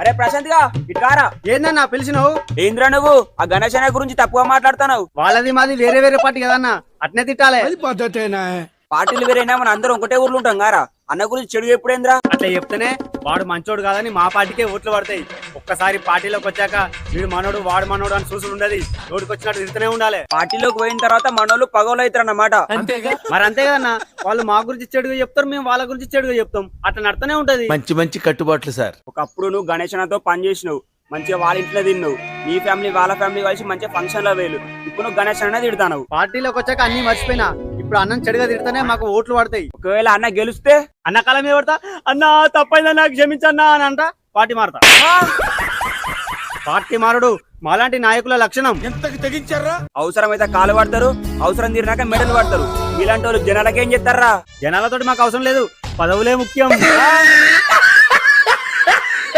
అరే ప్రశాంత్ గా ఇట్లారా. ఏందన్నా పిలిచినావు? ఏంద్రా నువ్వు ఆ గణేష్ అనే గురించి తప్పుగా మాట్లాడుతున్నావు? వాళ్ళది మాది వేరే వేరే పార్టీ కదన్నా, అట్నే తిట్టాలే. పార్టీలు వేరేనా, మన అందరం ఒకటే ఊర్లు ఉంటాం గారా. అన్న గురించి చెడు ఎప్పుడేంద్రా? అట్లా చెప్తేనే వాడు మంచోడు కాదని మా పార్టీకే ఓట్లు పడతాయి. ఒక్కసారి పార్టీలోకి వచ్చాక వీడు మనోడు వాడు మనోడు అని చూసి ఉండదు, నోటికి వచ్చినట్టు తిరుగుతూనే ఉండాలి. పార్టీలోకి పోయిన తర్వాత మనోళ్ళు పగోలు అవుతారు అన్నమాట. మరి అంతే కదన్నా, వాళ్ళు మా గురించి చెడుగా చెప్తారు, మేము వాళ్ళ గురించి చెడుగా చెప్తాం, అట్లా నడుతూనే ఉంటది. మంచి మంచి కట్టుబాట్లు సార్. ఒకప్పుడు నువ్వు గణేష్ అన్నతో పని చేసినావు, మంచిగా వాళ్ళ ఇంట్లో తిన్నావు, నీ ఫ్యామిలీ వాళ్ళ ఫ్యామిలీ కలిసి మంచిగా ఫంక్షన్ లో వేలు. ఇప్పుడు నువ్వు గణేష్ అన్న తిడతావు. పార్టీలోకి వచ్చాక అన్ని మర్చిపోయినా, ఇప్పుడు అన్నం చెడుగా తిడితేనే మాకు ఓట్లు పడతాయి. ఒకవేళ అన్న గెలిస్తే అన్న కాలం మీద పడతా, అన్నా తప్పైందన్నా క్షమించన్నా అని అంట పార్టీ మారతా. పార్టీ మారుడు మాలాంటి నాయకుల లక్షణం. ఎంతకి తెగించారా? అవసరమైతే కాలు పడతారు, అవసరం తీరినాక మెడలు పడతారు. ఇలాంటి వాళ్ళు జనాలకేం చెప్తారా? జనాలతోటి మాకు అవసరం లేదు, పదవులే ముఖ్యం.